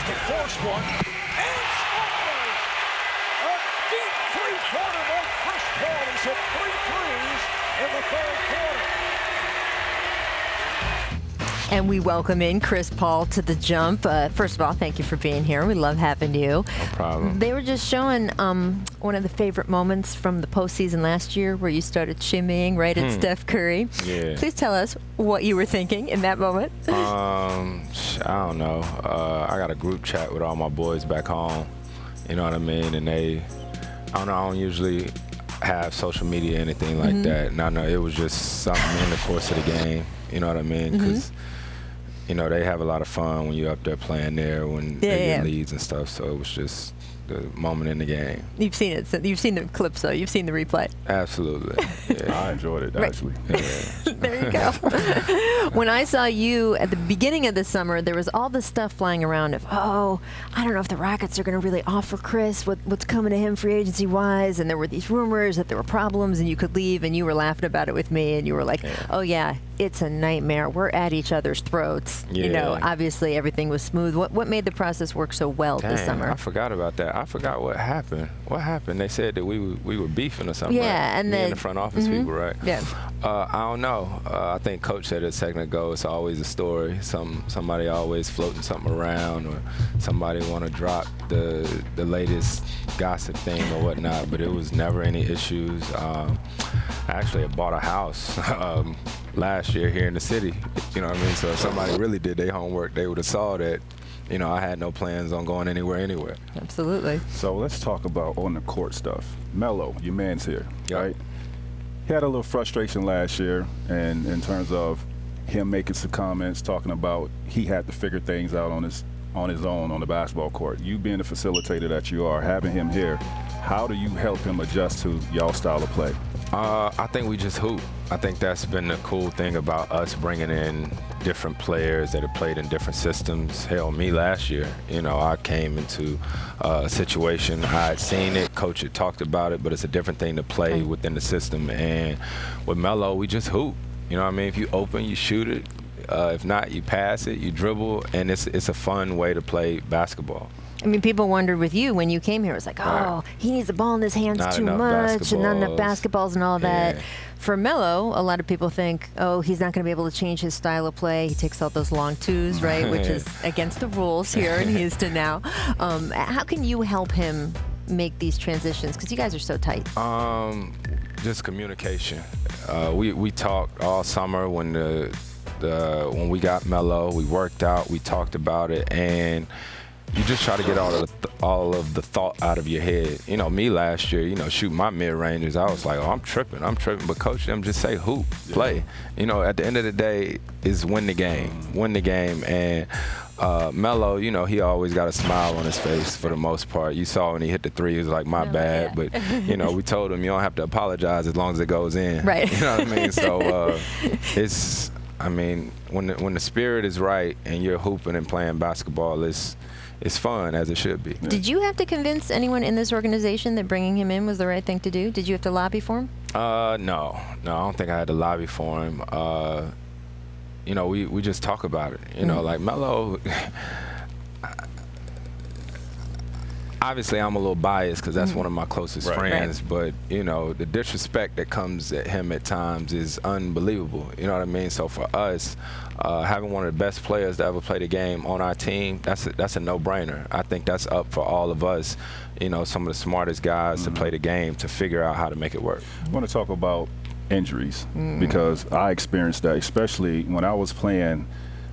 to force one. And scores! A deep three-pointer by Chris Paul. He's hit 3 threes in the third quarter. And we welcome in Chris Paul to The Jump. First of all, thank you for being here. We love having you. No problem. They were just showing one of the favorite moments from the postseason last year where you started shimmying right at Steph Curry. Yeah. Please tell us what you were thinking in that moment. I don't know. I got a group chat with all my boys back home. You know what I mean? And I don't usually have social media or anything like that. No, it was just something in the course of the game. You know what I mean? Because you know, they have a lot of fun when you're up there playing there when they get leads and stuff. So it was just the moment in the game. You've seen it. So you've seen the clips, though. You've seen the replay. Absolutely. Yeah. I enjoyed it, actually. Yeah. There you go. When I saw you at the beginning of the summer, there was all this stuff flying around of, I don't know if the Rockets are going to really offer Chris what's coming to him free agency-wise. And there were these rumors that there were problems and you could leave, and you were laughing about it with me. And you were like, oh, yeah, it's a nightmare. We're at each other's throats. Yeah. You know, obviously everything was smooth. What made the process work so well this summer? I forgot about that. I forgot what happened. What happened? They said that we were beefing or something. Yeah, right? and Me then and the front office people, right? Yeah. I don't know. I think Coach said a second ago, it's always a story. Somebody always floating something around, or somebody want to drop the latest gossip thing or whatnot. But it was never any issues. Actually, I bought a house last year here in the city. You know what I mean? So if somebody really did their homework, they would have saw that. You know, I had no plans on going anywhere. Absolutely. So let's talk about on the court stuff. Melo, your man's here, right? He had a little frustration last year, and in terms of him making some comments talking about he had to figure things out on his own on the basketball court. You being the facilitator that you are, having him here, how do you help him adjust to y'all style of play? I think we just hoop. I think that's been the cool thing about us bringing in different players that have played in different systems. Hell, me last year, you know, I came into a situation, I had seen it, coach had talked about it, but it's a different thing to play within the system. And with Melo, we just hoop. You know what I mean? If you open, you shoot it. If not, you pass it, you dribble, and it's a fun way to play basketball. I mean, people wondered with you when you came here, it was like, he needs the ball in his hands too much, and not enough basketballs and all that. For Melo, a lot of people think, he's not going to be able to change his style of play. He takes all those long twos, right, which is against the rules here in Houston now. How can you help him make these transitions? Because you guys are so tight. Just communication. We talked all summer when we got Melo. We worked out. We talked about it, and you just try to get all of the thought out of your head. You know, me last year, you know, shooting my mid-ranges, I was like, I'm tripping. But coach them just say hoop, play. You know, at the end of the day, is win the game. And Melo, you know, he always got a smile on his face for the most part. You saw when he hit the three, he was like, my bad. But, you know, we told him you don't have to apologize as long as it goes in. Right. You know what I mean? So when the spirit is right and you're hooping and playing basketball, it's fun, as it should be. Did you have to convince anyone in this organization that bringing him in was the right thing to do? Did you have to lobby for him? No, I don't think I had to lobby for him. You know, we just talk about it. You know, like Melo, obviously I'm a little biased because that's one of my closest friends, but, you know, the disrespect that comes at him at times is unbelievable. You know what I mean? So for us, having one of the best players to ever play the game on our team, that's a no-brainer. I think that's up for all of us, you know, some of the smartest guys to play the game, to figure out how to make it work. I want to talk about injuries because I experienced that, especially when I was playing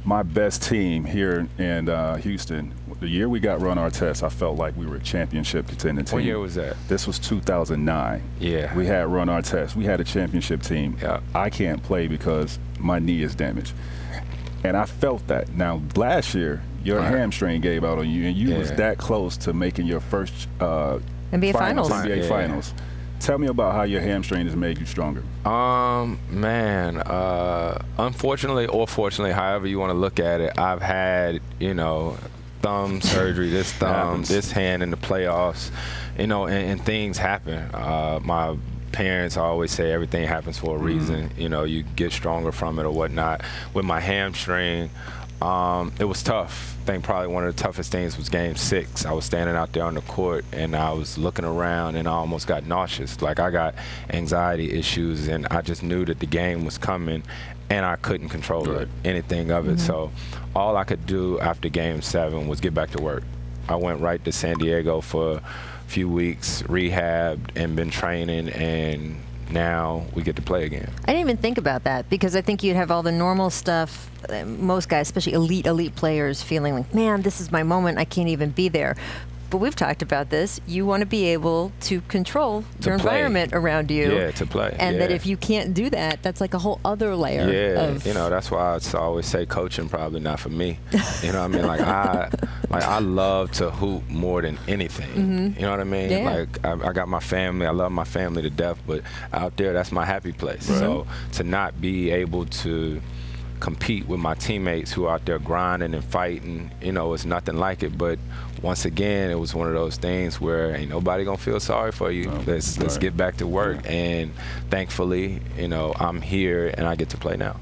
my best team here in Houston. The year we got Ron Artest, I felt like we were a championship contending team. What year was that? This was 2009. Yeah. We had Ron Artest. We had a championship team. Yeah. I can't play because my knee is damaged. And I felt that. Now, last year, your hamstring gave out on you, and you was that close to making your first NBA Finals. NBA Finals. Tell me about how your hamstring has made you stronger. Unfortunately or fortunately, however you want to look at it, I've had, you know, thumb surgery, this thumb, this hand in the playoffs, you know, and things happen. My parents always say everything happens for a reason. You know, you get stronger from it or whatnot. With my hamstring, It was tough. I think probably one of the toughest things was Game 6. I was standing out there on the court, and I was looking around, and I almost got nauseous. Like, I got anxiety issues, and I just knew that the game was coming, and I couldn't control anything of it. So all I could do after Game 7 was get back to work. I went right to San Diego for a few weeks, rehabbed, and been training, and now we get to play again. I didn't even think about that, because I think you'd have all the normal stuff. Most guys, especially elite players, feeling like, man, this is my moment. I can't even be there. But we've talked about this. You want to be able to control your environment around you. Yeah, to play. And that if you can't do that, that's like a whole other layer. Yeah, you know, that's why I always say coaching probably not for me. You know what I mean? Like I love to hoop more than anything. You know what I mean? Yeah. Like I got my family. I love my family to death. But out there, that's my happy place. So to not be able to compete with my teammates who are out there grinding and fighting, you know, it's nothing like it. But once again, it was one of those things where ain't nobody gonna feel sorry for you. Let's get back to work. And thankfully, you know, I'm here and I get to play now.